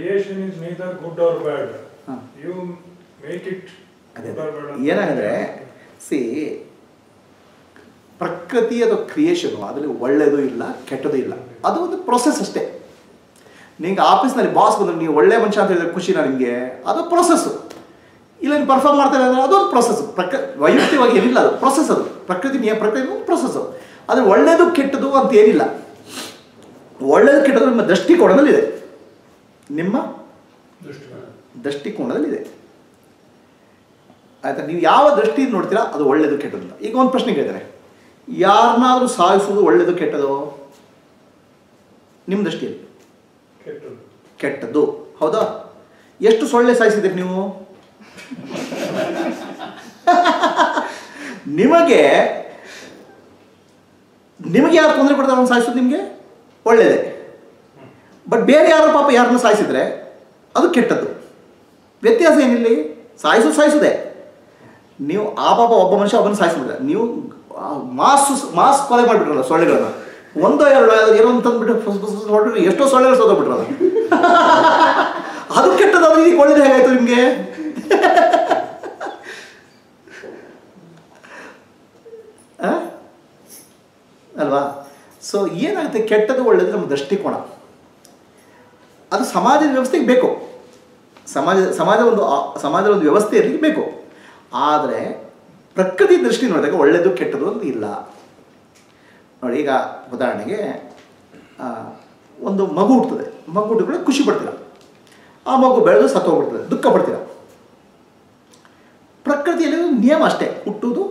creation is neither good or bad. You make it good or bad. ಏನಾಗಿದೆ C ಪ್ರಕೃತಿ ಅದು ಕ್ರಿಯೇಷನು ಅದರಲ್ಲಿ ಒಳ್ಳೆಯದು ಇಲ್ಲ ಕೆಟ್ಟದು ಇಲ್ಲ, ಅದು ಒಂದು ಪ್ರೊಸೆಸ್ ಅಷ್ಟೇ. ನಿಂಗೆ ಆಫೀಸ್ನಲ್ಲಿ ಬಾಸ್ ಬಂದ್ರೆ ನೀವು ಒಳ್ಳೆ ಮನುಷ್ಯ ಅಂತ ಹೇಳಿದ್ರೆ ಖುಷಿನ ನಿಮಗೆ, ಅದು ಪ್ರೊಸೆಸ್ಸು. ಇಲ್ಲ ನೀವು ಪರ್ಫಾರ್ಮ್ ಮಾಡ್ತಾರೆ ಅಂದರೆ ಅದೊಂದು ಪ್ರೊಸೆಸ್ಸು. ವೈಯಕ್ತಿಕವಾಗಿ ಏನಿಲ್ಲ, ಅದು ಪ್ರೊಸೆಸ್. ಅದು ಪ್ರಕೃತಿ ಒಂದು ಪ್ರೊಸೆಸ್ಸು. ಅದು ಒಳ್ಳೆಯದು ಕೆಟ್ಟದು ಅಂತ ಏನಿಲ್ಲ. ಒಳ್ಳೆಯದು ಕೆಟ್ಟದು ನಿಮ್ಮ ದೃಷ್ಟಿಕೋನದಲ್ಲಿದೆ, ನಿಮ್ಮ ದೃಷ್ಟಿಕೋನದಲ್ಲಿದೆ. ಆಯಿತಾ? ನೀವು ಯಾವ ದೃಷ್ಟಿಯಿಂದ ನೋಡ್ತೀರಾ ಅದು ಒಳ್ಳೆಯದು ಕೆಟ್ಟದ್ದು. ಈಗ ಒಂದು ಪ್ರಶ್ನೆ ಕೇಳಿದರೆ, ಯಾರನ್ನಾದರೂ ಸಾಯಿಸೋದು ಒಳ್ಳೆಯದು ಕೆಟ್ಟದು? ನಿಮ್ಮ ದೃಷ್ಟಿಯಲ್ಲಿ ಕೆಟ್ಟದ್ದು, ಹೌದಾ? ಎಷ್ಟು ಸೊಳ್ಳೆ ಸಾಯಿಸಿದ್ರಿ ನೀವು? ನಿಮಗೆ ಯಾರು ತೊಂದರೆ ಕೊಡ್ತಾರೆ ಅವ್ನು ಸಾಯಿಸೋದು ನಿಮಗೆ ಒಳ್ಳೆಯದೇ. ಬಟ್ ಬೇರೆ ಯಾರು ಪಾಪ ಯಾರನ್ನ ಸಾಯಿಸಿದ್ರೆ ಅದು ಕೆಟ್ಟದ್ದು. ವ್ಯತ್ಯಾಸ ಏನಿಲ್ಲ, ಸಾಯಿಸೋದೇ. ನೀವು ಆ ಪಾಪ ಒಬ್ಬ ಮನುಷ್ಯ ಒಬ್ಬನ ಸಾಯಿಸ್ಬಿಟ್ರೆ, ನೀವು ಮಾಸ್ ಕೊಲೆ ಮಾಡಿಬಿಟ್ರಲ್ಲ ಸೊಳ್ಳೆಗಳನ್ನ, ಒಂದೋ ಎರಡೋ ಏನೋ ತಂದುಬಿಟ್ಟು ಹೊರಟ್ರೆ ಎಷ್ಟೋ ಸೊಳ್ಳೆಗಳು ಸೋತೋಗ್ಬಿಟ್ರಲ್ಲ. ಅದು ಕೆಟ್ಟದ್ದು. ಈಗ ಒಳ್ಳೇದು ಹೇಗಾಯ್ತು ನಿಮಗೆ? ಅಲ್ವಾ? ಸೊ ಏನಾಗುತ್ತೆ, ಕೆಟ್ಟದ್ದು ಒಳ್ಳೆಯದು ನಮ್ಮ ದೃಷ್ಟಿಕೋನ. ಅದು ಸಮಾಜದ ವ್ಯವಸ್ಥೆಗೆ ಬೇಕು, ಸಮಾಜದ ಒಂದು ವ್ಯವಸ್ಥೆ ಇರಲಿಕ್ಕೆ ಬೇಕು. ಆದರೆ ಪ್ರಕೃತಿ ದೃಷ್ಟಿ ನೋಡಿದಾಗ ಒಳ್ಳೆಯದು ಕೆಟ್ಟದ್ದು ಅಂತ ಇಲ್ಲ. ನೋಡಿ, ಈಗ ಉದಾಹರಣೆಗೆ ಒಂದು ಮಗು ಹುಟ್ಟುತ್ತದೆ. ಮಗು ಹುಟ್ಟಿದ್ರೆ ಖುಷಿ ಪಡ್ತೀರ, ಆ ಮಗು ಬೆಳೆದು ಸತ್ತೋಗ್ಬಿಡ್ತದೆ, ದುಃಖ ಪಡ್ತೀರ. ಪ್ರಕೃತಿಯಲ್ಲಿ ನಿಯಮ ಅಷ್ಟೇ, ಹುಟ್ಟುವುದು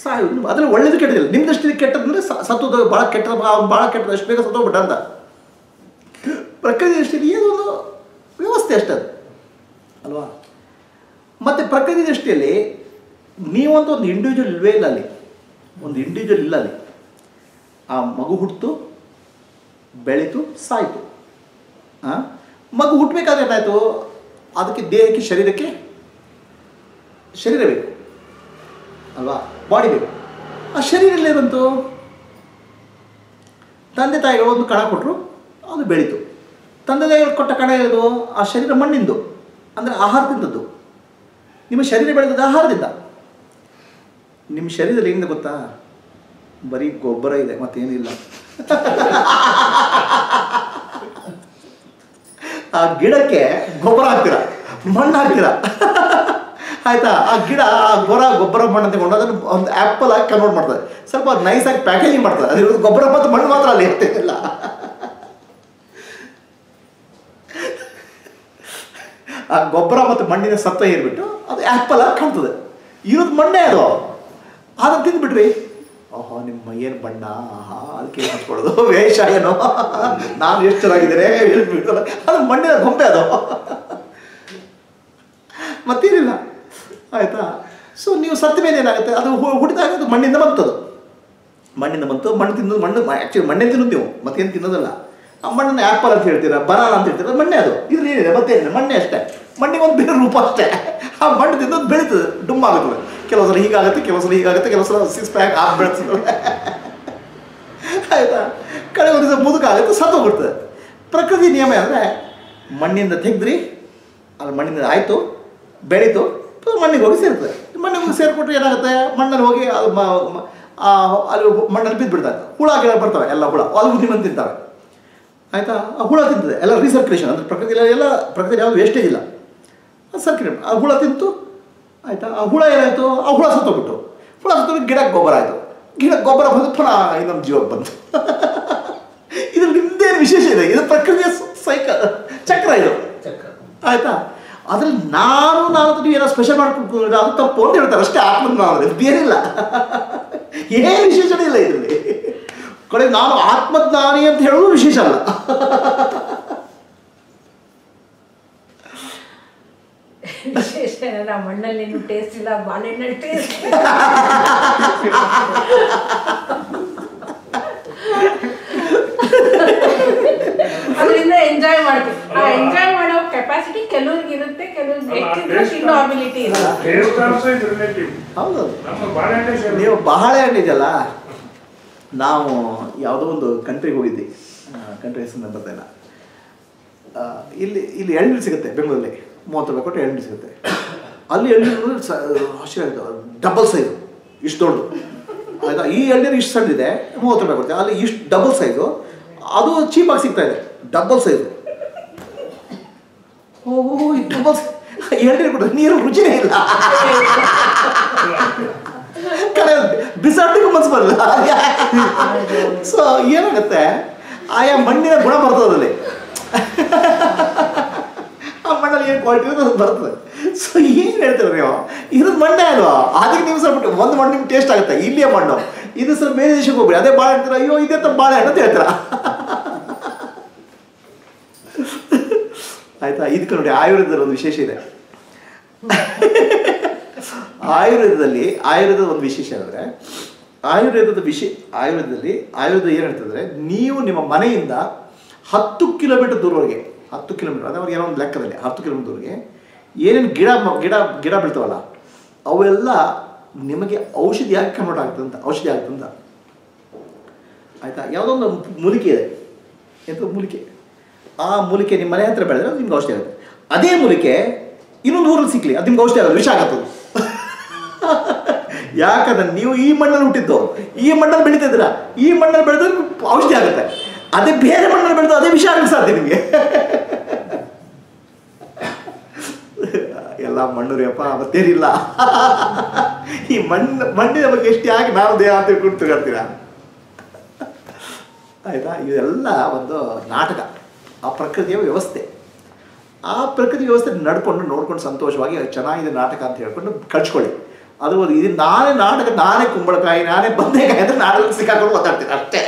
ಸಾಯುವುದು. ಅದರಲ್ಲಿ ಒಳ್ಳೇದು ಕೆಟ್ಟದಿಲ್ಲ. ನಿಮ್ಮ ದೃಷ್ಟಿಯಲ್ಲಿ ಕೆಟ್ಟದಂದರೆ ಸತ್ತೋದು ಭಾಳ ಕೆಟ್ಟದ್ದು ಅಷ್ಟು ಬೇಗ ಸತ್ತೋಗ್ಬಿಟ್ಟ ಅಂತ. ಪ್ರಕೃತಿ ದೃಷ್ಟಿಯಲ್ಲಿ ಏನೊಂದು ವ್ಯವಸ್ಥೆ ಅಷ್ಟೇ ಅದು, ಅಲ್ವಾ? ಮತ್ತು ಪ್ರಕೃತಿ ದೃಷ್ಟಿಯಲ್ಲಿ ನೀವಂತ ಒಂದು ಇಂಡಿವಿಜುವಲ್ ಇಲ್ವೇ ಇಲ್ಲ ಅಲ್ಲಿ, ಒಂದು ಇಂಡಿವಿಜುವಲ್ ಇಲ್ಲ ಅಲ್ಲಿ. ಆ ಮಗು ಹುಟ್ಟಿತು, ಬೆಳೀತು, ಸಾಯಿತು. ಮಗು ಹುಟ್ಟಬೇಕಾದ್ರೆ ಏನಾಯಿತು, ಅದಕ್ಕೆ ದೇಹಕ್ಕೆ ಶರೀರ ಬೇಕು ಅಲ್ವಾ, ಬಾಡಿ ಬೇಕು. ಆ ಶರೀರ ಇಲ್ಲೇ ಬಂತು, ತಂದೆ ತಾಯಿಗಳು ಒಂದು ಕಣ ಕೊಟ್ಟರು, ಅದು ಬೆಳೀತು. ತಂದೆ ತಾಯಿಗಳು ಕೊಟ್ಟ ಕಣ ಇರೋದು ಆ ಶರೀರ ಮಣ್ಣಿಂದು, ಅಂದರೆ ಆಹಾರದಿಂದದ್ದು. ನಿಮ್ಮ ಶರೀರ ಬೆಳೆದದ್ದು ಆಹಾರದಿಂದ. ನಿಮ್ಮ ಶರೀರದಲ್ಲಿ ಏನಿದೆ ಗೊತ್ತಾ? ಬರೀ ಗೊಬ್ಬರ ಇದೆ, ಮತ್ತೇನಿಲ್ಲ. ಆ ಗಿಡಕ್ಕೆ ಗೊಬ್ಬರ ಹಾಕ್ತೀರಾ, ಮಣ್ಣು ಹಾಕ್ತೀರಾ, ಆಯಿತಾ? ಆ ಗಿಡ ಆ ಗೊಬ್ಬರ ಮಣ್ಣು ತಗೊಂಡು ಅದನ್ನು ಒಂದು ಆ್ಯಪಲ್ ಆಗಿ ಕನ್ವರ್ಟ್ ಮಾಡ್ತಾರೆ, ಸ್ವಲ್ಪ ನೈಸಾಗಿ ಪ್ಯಾಕೇಜಿಂಗ್ ಮಾಡ್ತಾರೆ. ಅದಿರೋದು ಗೊಬ್ಬರ ಮತ್ತು ಮಣ್ಣು ಮಾತ್ರ ಅಲ್ಲಿ ಇರ್ತಿಲ್ಲ. ಆ ಗೊಬ್ಬರ ಮತ್ತು ಮಣ್ಣಿನ ಸತ್ವ ಏರ್ಬಿಟ್ಟು ಅದು ಆ್ಯಪಲ್ ಆಗಿ ಕಾಣ್ತದೆ. ಇರೋದು ಮಣ್ಣೇ ಅದು. ಅದನ್ನು ತಿಂದುಬಿಟ್ರಿ, ಓಹೋ ನಿಮ್ಮ ಏನು ಬಣ್ಣ, ಅದಕ್ಕೆ ಹಾಕ್ಕೊಳ್ಳೋದು ವೇಷ ಏನೋ, ನಾನು ಎಷ್ಟು ಚೆನ್ನಾಗಿದ್ದೇನೆ ಹೇಳ್ಬಿಟ್ಟು ಅದು ಮಣ್ಣಿನ ಗೊಂಬೆ ಅದು, ಮತ್ತೇನಿಲ್ಲ. ಆಯಿತಾ? ಸೊ ನೀವು ಸತ್ತ ಮೇಲೆ ಏನಾಗುತ್ತೆ, ಅದು ಹುಟ್ಟಿದಾಗ ಅದು ಮಣ್ಣಿಂದ ಬಂತದು, ಮಣ್ಣಿಂದ ಬಂತು. ಮಣ್ಣು ತಿನ್ನೋದು, ಆ್ಯಕ್ಚುಲಿ ಮಣ್ಣೇ ತಿನ್ನೋದು ನೀವು, ಮತ್ತೇನು ತಿನ್ನೋದಲ್ಲ. ಆ ಮಣ್ಣನ್ನು ಆ್ಯಪಲ್ ಅಂತ ಹೇಳ್ತೀರಾ, ಬನಾನ ಅಂತ ಹೇಳ್ತೀರಾ, ಮಣ್ಣೆ ಅದು. ಇದ್ರಲ್ಲಿ ಏನಿದೆ ಮತ್ತೇನಿದೆ, ಮಣ್ಣೆ ಅಷ್ಟೇ. ಮಣ್ಣಿಗೆ ಒಂದು ಬೇರೆ ರೂಪ ಅಷ್ಟೇ. ಆ ಮಣ್ಣು ತಿನ್ನೋದು ಬೆಳೀತದೆ, ಡುಮ್ಮಾಗುತ್ತದೆ. ಕೆಲವು ಸಲ ಹೀಗಾಗುತ್ತೆ, ಕೆಲವು ಸಲ ಹೀಗಾಗುತ್ತೆ, ಕೆಲವು ಸಲ 6 ಪ್ಯಾಕ್ ಆಗಿ ಬೆಳೆಸ್ತದೆ. ಆಯಿತಾ? ಕಡೆ ಒಂದು ದಿವಸ ಮುದುಕಾಗುತ್ತೆ, ಸತ್ತೋಗ್ಬಿಡ್ತದೆ. ಪ್ರಕೃತಿ ನಿಯಮ ಅಂದರೆ ಮಣ್ಣಿಂದ ತೆಗೆದ್ರಿ, ಅಲ್ಲಿ ಮಣ್ಣಿಂದ ಆಯಿತು, ಬೆಳೀತು, ಮಣ್ಣಿಗೆ ಹೋಗಿ ಸೇರ್ತದೆ. ಮಣ್ಣಿಗೆ ಹೋಗಿ ಸೇರಿಕೊಟ್ರೆ ಏನಾಗುತ್ತೆ, ಮಣ್ಣಲ್ಲಿ ಹೋಗಿ ಅದು ಅಲ್ಲಿ ಮಣ್ಣಲ್ಲಿ ಬಿದ್ದುಬಿಡ್ತಾರೆ. ಹುಳ ಗಿಡ ಬರ್ತವೆ, ಎಲ್ಲ ಹುಳ ಅದು ನಿಮ್ಮನ್ನು ತಿಂತವೆ. ಆಯಿತಾ? ಆ ಹುಳ ತಿಂತದೆ, ಎಲ್ಲ ರೀಸರ್ಕ್ಯುಲೇಷನ್. ಅಂದರೆ ಪ್ರಕೃತಿಯಲ್ಲಿ ಯಾವುದು ವೇಸ್ಟೇಜ್ ಇಲ್ಲ, ಅದು ಸರ್ಕ್ಯುಲೇಟ್. ಆ ಹುಳ ತಿಂತು, ಆಯಿತಾ? ಆ ಹುಳ ಏನಾಯಿತು, ಆ ಹುಳ ಸತ್ತೋಗ್ಬಿಟ್ಟು, ಹುಳ ಸತ್ತೋಗಿ ಗಿಡಕ್ಕೆ ಗೊಬ್ಬರ ಆಯಿತು. ಗಿಡಕ್ಕೆ ಗೊಬ್ಬರ ಬಂದು ಪುನಃ ಇನ್ನೊಂದು ಜೀವಕ್ಕೆ ಬಂತು. ಇದ್ರಲ್ಲಿ ನಿಮ್ಮದೇನು ವಿಶೇಷ ಇದೆ? ಇದು ಪ್ರಕೃತಿಯ ಚಕ್ರ ಇದು, ಆಯಿತಾ? ಅದ್ರಲ್ಲಿ ನಾನು ನೀವು ಏನೋ ಸ್ಪೆಷಲ್ ಮಾಡ್ಕೊಂಡು ಅದು ತಪ್ಪು ಅಂತ ಹೇಳ್ತಾರೆ ಅಷ್ಟೇ. ಆತ್ಮಜ್ಞಾನ ಬೇರಿಲ್ಲ, ಏನು ವಿಶೇಷನೇ ಇಲ್ಲ ಇದರಲ್ಲಿ. ಕಡೆ ನಾನು ಆತ್ಮಜ್ಞಾನಿ ಅಂತ ಹೇಳೋದು ವಿಶೇಷ ಅಲ್ಲ. ವಿಶೇಷ ಮಣ್ಣಲ್ಲಿ ಟೇಸ್ಟ್ ಇಲ್ಲ, ಬಾಳೆಹಣ್ಣಲ್ಲಿ ಟೇಸ್ಟ್. ಅದರಿಂದ ಎಂಜಾಯ್ ಮಾಡ್ತೀವಿ. ಆ ಎಂಜಾಯ್ ಮಾಡೋ ಕೆಪಾಸಿಟಿ ಕೆಲವ್ರಿಗೆ ಇರುತ್ತೆ, ಕೆಲವ್ರಿಗೆ ಇನ್ನೂ ಅಬಿಲಿಟಿ ಇರುತ್ತೆ. ಹೌದು. ನೀವು ಬಾಳೆಹಣ್ಣು ಇದೆಯಲ್ಲ, ನಾವು ಯಾವುದೋ ಒಂದು ಕಂಟ್ರಿಗೆ ಹೋಗಿದ್ವಿ, ಕಂಟ್ರಿ ಹೆಸರು ಬರ್ತಾಯಿಲ್ಲ. ಇಲ್ಲಿ ಇಲ್ಲಿ ಎಳ್ನೀರು ಸಿಗುತ್ತೆ ಬೆಂಗಳೂರಲ್ಲಿ, 30 ರೂಪಾಯಿ ಕೊಟ್ಟು ಎಳ್ನೀರು ಸಿಗುತ್ತೆ. ಅಲ್ಲಿ ಎಳ್ನೀರು ಆಶ್ಚರ್ಯ ಆಯಿತು, ಡಬಲ್ ಸೈಜು, ಇಷ್ಟು ದೊಡ್ಡದು ಆಯಿತಾ. ಈ ಎಳ್ನೀರು ಇಷ್ಟು ಸಣ್ಣದಿದೆ, 30 ರೂಪಾಯಿ ಕೊಡ್ತೀವಿ. ಅಲ್ಲಿ ಇಷ್ಟು ಡಬಲ್ ಸೈಜು, ಅದು ಚೀಪಾಗಿ ಸಿಗ್ತಾ ಇದೆ, ಡಬಲ್ ಸೈಜು. ಓಹೋ, ಈ ಡಬಲ್ ಎಳ್ನೀರು ಕೊಟ್ಟರೆ ನೀರು ರುಚಿನೇ ಇಲ್ಲ, ಕಡೆ ಬಿಸಾಟಿಗೂ ಮನಸ್ಸು ಬರಲ್ಲ. ಸೊ ಏನಾಗುತ್ತೆ, ಆಯಾ ಮಣ್ಣಿನ ಗುಣ ಬರ್ತದಲ್ಲಿ, ಆ ಮಣ್ಣಲ್ಲಿ ಏನು ಕ್ವಾಲಿಟಿ ಇರೋದು ಅದು ಬರ್ತದೆ. ಸೊ ಏನು ಹೇಳ್ತೀರ ನೀವು, ಇರೋದು ಮಣ್ಣೆ ಅಲ್ವಾ, ಅದಕ್ಕೆ ನೀವು ಸ್ವಲ್ಪ ಒಂದು ಮಣ್ಣು ನಿಮ್ಗೆ ಟೇಸ್ಟ್ ಆಗುತ್ತೆ. ಇಲ್ಲಿಯ ಮಣ್ಣು ಇದು ಸ್ವಲ್ಪ ಬೇರೆ ದೇಶಕ್ಕೆ ಹೋಗ್ಬಿಡಿ, ಅದೇ ಬಾಳೆ ಹೇಳ್ತೀರ, ಅಯ್ಯೋ ಇದೇ ತ ಬಾಳೆಹಣ್ಣು ಅಂತ ಹೇಳ್ತೀರ. ಆಯ್ತಾ. ಇದಕ್ಕೆ ನೋಡಿ ಆಯುರ್ವೇದದಲ್ಲಿ ಒಂದು ವಿಶೇಷ ಇದೆ. ಆಯುರ್ವೇದದ ಒಂದು ವಿಶೇಷ ಅಂದರೆ, ಆಯುರ್ವೇದದಲ್ಲಿ ಆಯುರ್ವೇದ ಏನು ಹೇಳ್ತಂದರೆ, ನೀವು ನಿಮ್ಮ ಮನೆಯಿಂದ 10 ಕಿಲೋಮೀಟರ್ ದೂರವರೆಗೆ, 10 ಕಿಲೋಮೀಟರ್ ಅಂದರೆ ಅವ್ರಿಗೆ ಏನೋ ಒಂದು ಲೆಕ್ಕದಲ್ಲಿ 10 ಕಿಲೋಮೀಟರ್ ದೂರಗೆ ಏನೇನು ಗಿಡ ಬೀಳ್ತಾವಲ್ಲ ಅವೆಲ್ಲ ನಿಮಗೆ ಔಷಧಿಯಾಗಿ ಕನ್ವರ್ಟ್ ಆಗ್ತದಂತ, ಔಷಧಿ ಆಗ್ತದಂತ. ಆಯಿತಾ. ಯಾವುದೋ ಒಂದು ಮೂಲಿಕೆ ಇದೆ, ಎಂಥ ಮೂಲಿಕೆ, ಆ ಮೂಲಿಕೆ ನಿಮ್ಮ ಮನೆ ಹತ್ರ ಬೆಳೆದ್ರೆ ಅದು ನಿಮ್ಗೆ ಔಷಧಿ ಆಗುತ್ತೆ. ಅದೇ ಮೂಲಿಕೆ ಇನ್ನೊಂದು ಊರಲ್ಲಿ ಸಿಕ್ಕಲಿ, ಅದು ನಿಮ್ಗೆ ಔಷಧಿ ಆಗೋದು, ವಿಷ ಆಗತ್ತದು. ಯಾಕಂದ್ರೆ ನೀವು ಈ ಮಣ್ಣಲ್ಲಿ ಹುಟ್ಟಿದ್ದು, ಈ ಮಣ್ಣಲ್ಲಿ ಬೆಳೀತಿದ್ದೀರ, ಈ ಮಣ್ಣಲ್ಲಿ ಬೆಳೆದ್ರೆ ಔಷಧಿ ಆಗುತ್ತೆ. ಅದೇ ಬೇರೆ ಮಣ್ಣಲ್ಲಿ ಬೆಳೆದು ಅದೇ ವಿಷ ಆಗಕ್ಕೆ ಸಾಧ್ಯ ನಿಮಗೆ. ಎಲ್ಲ ಮಣ್ಣು ರೀಪ್ಪ, ಮತ್ತೇನಿಲ್ಲ. ಈ ಮಣ್ಣಿನ ಬಗ್ಗೆ ಎಷ್ಟು ಯಾಕೆ ನಾವು ದೇಹ ಅಂತ ತಿಳ್ಕೊಳ್ತೀರ. ಆಯಿತಾ. ಇದೆಲ್ಲ ಒಂದು ನಾಟಕ, ಆ ಪ್ರಕೃತಿಯ ವ್ಯವಸ್ಥೆ. ಆ ಪ್ರಕೃತಿ ವ್ಯವಸ್ಥೆ ನೋಡ್ಕೊಂಡು ಸಂತೋಷವಾಗಿ ಚೆನ್ನಾಗಿದೆ ನಾಟಕ ಅಂತ ಹೇಳ್ಕೊಂಡು ಕಳ್ಸ್ಕೊಳ್ಳಿ. ಅದು ಇದು ನಾನೇ ನಾಟಕ, ನಾನೇ ಕುಂಬಳಕಾಯಿ, ನಾನೇ ಬಂದೆಕಾಯಿ ಅಂದರೆ ನಾಳೆ ಸಿಕ್ಕಾಕೊಂಡು ಮಾತಾಡ್ತೀನಿ ಅಷ್ಟೇ.